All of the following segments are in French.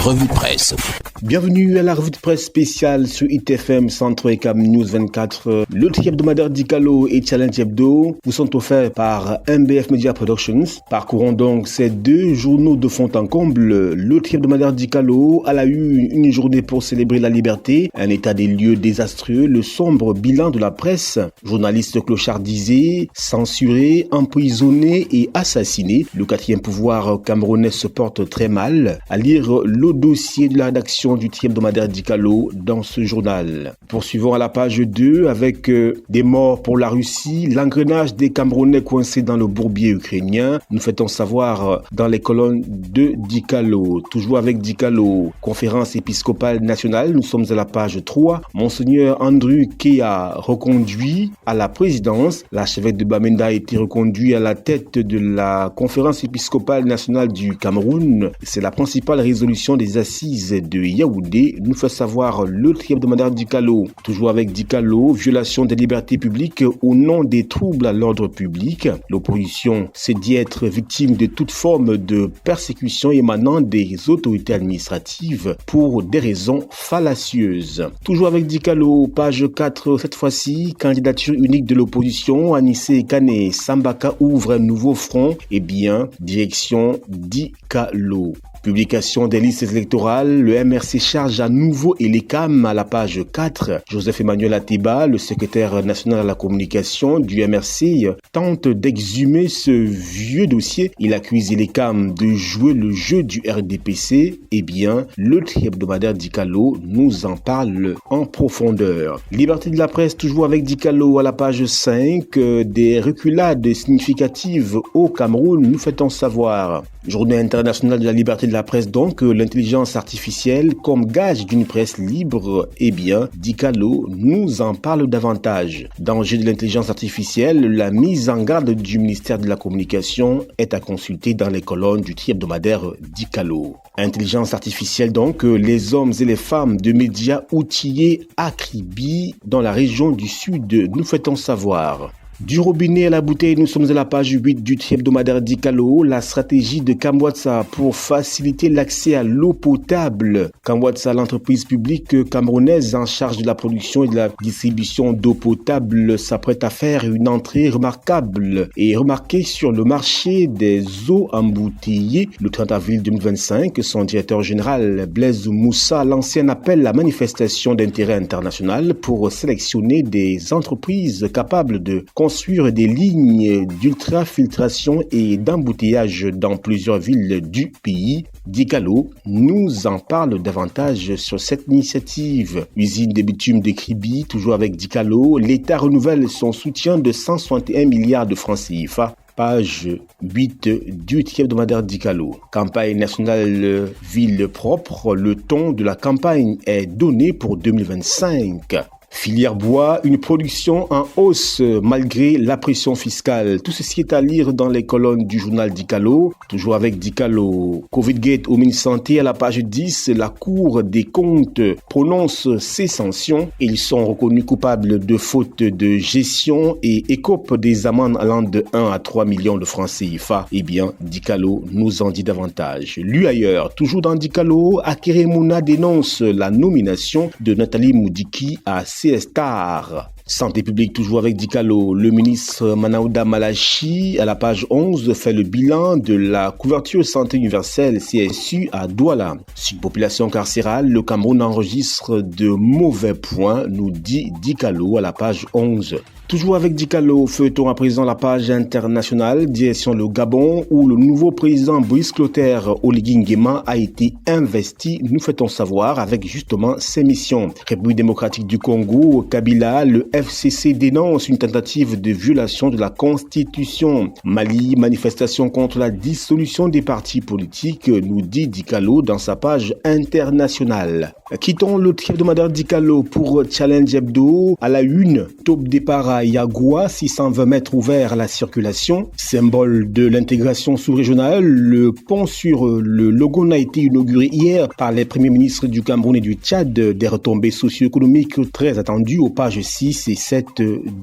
revue de presse. Bienvenue à la revue de presse spéciale sur ITFM Centre et Cam News 24. Le hebdomadaire Dicalo et Challenge Hebdo vous sont offerts par MBF Media Productions. Parcourons donc ces deux journaux de fond en comble. Le hebdomadaire Dicalo a la une journée pour célébrer la liberté, un état des lieux désastreux, le sombre bilan de la presse, journalistes clochardisés, censurés, emprisonnés et assassinés. Le quatrième pouvoir camerounais se porte très mal. À lire le dossier de la rédaction du hebdomadaire Dicalo dans ce journal. Poursuivons à la page 2 avec des morts pour la Russie, l'engrenage des Camerounais coincés dans le bourbier ukrainien. Nous faisons savoir dans les colonnes de Dicalo. Toujours avec Dicalo, conférence épiscopale nationale, nous sommes à la page 3. Monseigneur Andrew Kea reconduit à la présidence. L'archevêque de Bamenda a été reconduit à la tête de la conférence épiscopale nationale du Cameroun. C'est la principale résolution des assises de Yaoundé, nous fait savoir le hebdomadaire Dicalo. Toujours avec Dicalo, violation des libertés publiques au nom des troubles à l'ordre public. L'opposition s'est dit être victime de toute forme de persécution émanant des autorités administratives pour des raisons fallacieuses. Toujours avec Dicalo, page 4, cette fois-ci, candidature unique de l'opposition, Anissé Kane Sambaka ouvre un nouveau front, et bien, direction Dicalo. Publication des listes électorales, le MRC charge à nouveau Elecam à la page 4. Joseph-Emmanuel Ateba, le secrétaire national à la communication du MRC, tente d'exhumer ce vieux dossier. Il accuse Elecam de jouer le jeu du RDPC. Eh bien, le hebdomadaire Dicalo nous en parle en profondeur. Liberté de la presse, toujours avec Dicalo à la page 5. Des reculades significatives au Cameroun, nous fait-on savoir. Journée internationale de la liberté de la presse, donc l'intelligence artificielle comme gage d'une presse libre, eh bien, Dicalo nous en parle davantage. Danger de l'intelligence artificielle, la mise en garde du ministère de la Communication est à consulter dans les colonnes du hebdomadaire Dicalo. Intelligence artificielle donc, les hommes et les femmes de médias outillés à Kribi dans la région du sud, nous fait-on savoir. Du robinet à la bouteille, nous sommes à la page 8 du hebdomadaire Dicalo, la stratégie de Kamwatsa pour faciliter l'accès à l'eau potable. Kamwatsa, l'entreprise publique camerounaise en charge de la production et de la distribution d'eau potable, s'apprête à faire une entrée remarquable et remarquée sur le marché des eaux embouteillées. Le 30 avril 2025, son directeur général Blaise Moussa lance un appel à manifestation d'intérêt international pour sélectionner des entreprises capables de construire des lignes d'ultrafiltration et d'embouteillage dans plusieurs villes du pays. Dicalo nous en parle davantage sur cette initiative. Usine de bitume de Kribi, toujours avec Dicalo, l'État renouvelle son soutien de 161 milliards de francs CFA. Page 8 du hebdomadaire Dicalo. Campagne nationale ville propre, le ton de la campagne est donné pour 2025. Filière bois, une production en hausse malgré la pression fiscale. Tout ceci est à lire dans les colonnes du journal Dicalo. Toujours avec Dicalo. Covid-Gate au ministère Santé à la page 10, la Cour des comptes prononce ses sanctions. Ils sont reconnus coupables de faute de gestion et écopent des amendes allant de 1 à 3 millions de francs CFA. Eh bien, Dicalo nous en dit davantage. Lu ailleurs, toujours dans Dicalo, Akeremouna dénonce la nomination de Nathalie Moudiki à CSTAR. Santé publique, toujours avec Dicalo. Le ministre Manaouda Malachi, à la page 11, fait le bilan de la couverture santé universelle CSU à Douala. Surpopulation carcérale, le Cameroun enregistre de mauvais points, nous dit Dicalo à la page 11. Toujours avec Dicalo, feuilletons à présent la page internationale, direction le Gabon, où le nouveau président Brice Clotaire Oligui Nguema a été investi, nous fait-on savoir, avec justement ses missions. République démocratique du Congo, Kabila, le FCC dénonce une tentative de violation de la Constitution. Mali, manifestation contre la dissolution des partis politiques, nous dit Dicalo dans sa page internationale. Quittons le hebdomadaire Dicalo pour Challenge Hebdo. À la une, top départ à Yagua, 620 mètres ouverts à la circulation. Symbole de l'intégration sous-régionale, le pont sur le Logone a été inauguré hier par les premiers ministres du Cameroun et du Tchad. Des retombées socio-économiques très attendues aux pages 6 et 7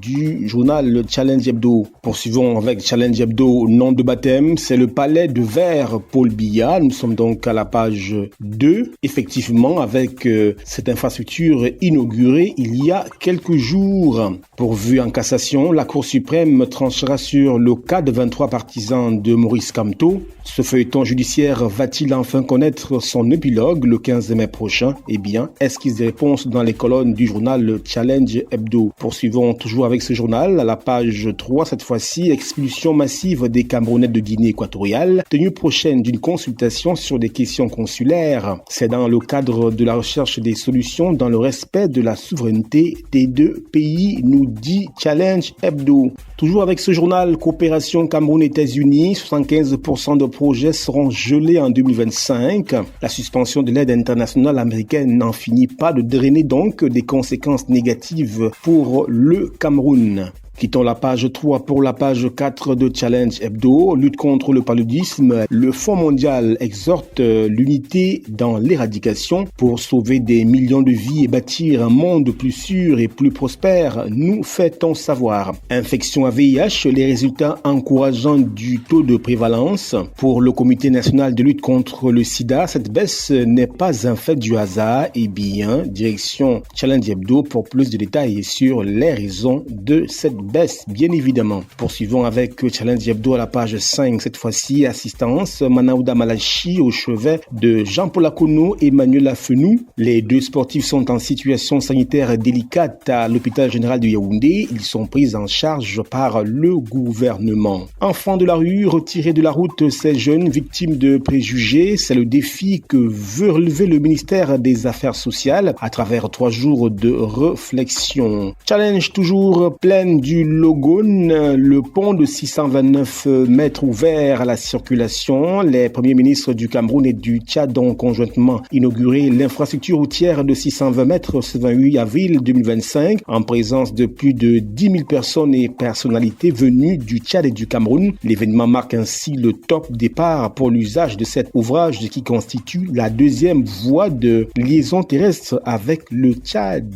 du journal Challenge Hebdo. Poursuivons avec Challenge Hebdo, nom de baptême, c'est le palais de verre Paul Biya. Nous sommes donc à la page 2. Effectivement, avec cette infrastructure inaugurée il y a quelques jours. Pourvu en cassation, la Cour suprême tranchera sur le cas de 23 partisans de Maurice Kamto. Ce feuilleton judiciaire va-t-il enfin connaître son épilogue le 15 mai prochain? Eh bien, esquisse des réponses dans les colonnes du journal Challenge Hebdo. Poursuivons toujours avec ce journal, à la page 3 cette fois-ci, expulsion massive des Camerounais de Guinée équatoriale, tenue prochaine d'une consultation sur des questions consulaires. C'est dans le cadre de la recherche des solutions dans le respect de la souveraineté des deux pays, nous dit Challenge Hebdo. Toujours avec ce journal, coopération Cameroun-États-Unis, 75% de projets seront gelés en 2025. La suspension de l'aide internationale américaine n'en finit pas de drainer donc des conséquences négatives pour le Cameroun. Quittons la page 3 pour la page 4 de Challenge Hebdo. Lutte contre le paludisme. Le Fonds mondial exhorte l'unité dans l'éradication pour sauver des millions de vies et bâtir un monde plus sûr et plus prospère. Nous fait-on savoir. Infection à VIH, les résultats encourageants du taux de prévalence. Pour le Comité national de lutte contre le sida, cette baisse n'est pas un fait du hasard. Eh bien, direction Challenge Hebdo pour plus de détails sur les raisons de cette baisse, bien évidemment. Poursuivons avec Challenge Hebdo à la page 5, cette fois-ci, assistance Manaouda Malachi au chevet de Jean-Paul Akono et Emmanuel Afenou. Les deux sportifs sont en situation sanitaire délicate à l'hôpital général de Yaoundé. Ils sont pris en charge par le gouvernement. Enfants de la rue, retirés de la route, ces jeunes victimes de préjugés, c'est le défi que veut relever le ministère des Affaires sociales à travers 3 jours de réflexion. Challenge toujours pleine du Logone, le pont de 629 mètres ouvert à la circulation. Les premiers ministres du Cameroun et du Tchad ont conjointement inauguré l'infrastructure routière de 620 mètres ce 28 avril 2025 en présence de plus de 10 000 personnes et personnalités venues du Tchad et du Cameroun. L'événement marque ainsi le top départ pour l'usage de cet ouvrage qui constitue la deuxième voie de liaison terrestre avec le Tchad,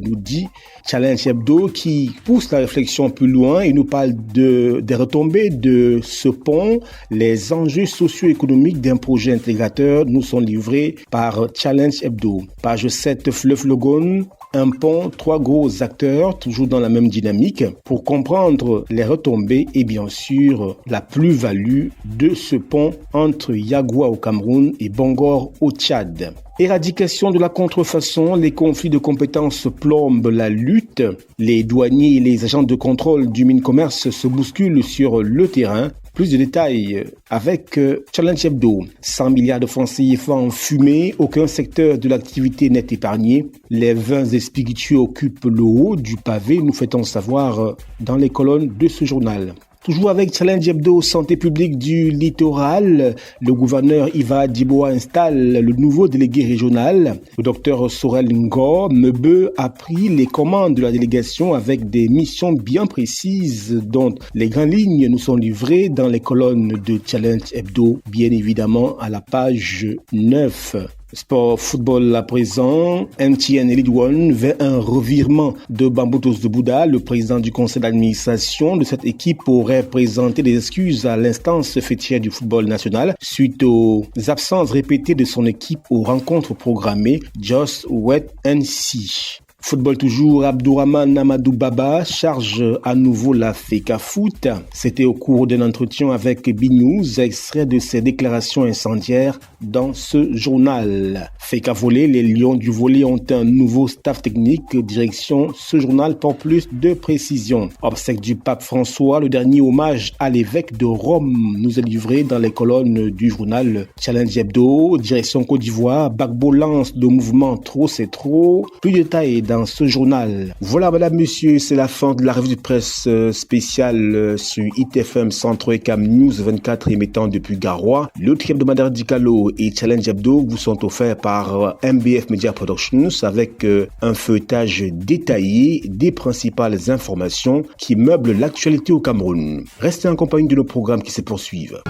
nous dit Challenge Hebdo, qui pousse la réflexion plus loin et nous parle des retombées de ce pont. Les enjeux socio-économiques d'un projet intégrateur nous sont livrés par Challenge Hebdo. Page 7, Fleuve Logone. Un pont, 3 gros acteurs, toujours dans la même dynamique, pour comprendre les retombées et bien sûr la plus-value de ce pont entre Yagua au Cameroun et Bangor au Tchad. Éradication de la contrefaçon, les conflits de compétences plombent la lutte. Les douaniers et les agents de contrôle du Mines-Commerce se bousculent sur le terrain. Plus de détails avec Challenge Hebdo. 100 milliards de francs CFA en fumée, aucun secteur de l'activité n'est épargné. Les vins et spiritueux occupent le haut du pavé, nous fait-on savoir dans les colonnes de ce journal. Toujours avec Challenge Hebdo, santé publique du littoral, le gouverneur Iva Diboa installe le nouveau délégué régional. Le docteur Sorel Ngor Mebe a pris les commandes de la délégation avec des missions bien précises dont les grandes lignes nous sont livrées dans les colonnes de Challenge Hebdo, bien évidemment à la page 9. Sport football à présent, MTN League One vers un revirement de Bambutos de Bouddha. Le président du conseil d'administration de cette équipe aurait présenté des excuses à l'instance fêtière du football national suite aux absences répétées de son équipe aux rencontres programmées Just Wait and See. Football toujours, Abdourahmane Amadou Baba charge à nouveau la FECA Foot. C'était au cours d'un entretien avec B-News, extrait de ses déclarations incendiaires dans ce journal. FECA Volley, les Lions du volley ont un nouveau staff technique. Direction ce journal pour plus de précision. Obsèque du pape François, le dernier hommage à l'évêque de Rome nous est livré dans les colonnes du journal Challenge Hebdo. Direction Côte d'Ivoire, Gbagbo lance le mouvement Trop c'est trop. Plus de détails dans ce journal. Voilà, madame, monsieur, c'est la fin de la revue de presse spéciale sur ITFM Centre ECAM News 24 émettant depuis Garoua. L'autre hebdomadaire Dicalo et Challenge Hebdo vous sont offerts par MBF Media Productions avec un feuilletage détaillé des principales informations qui meublent l'actualité au Cameroun. Restez en compagnie de nos programmes qui se poursuivent.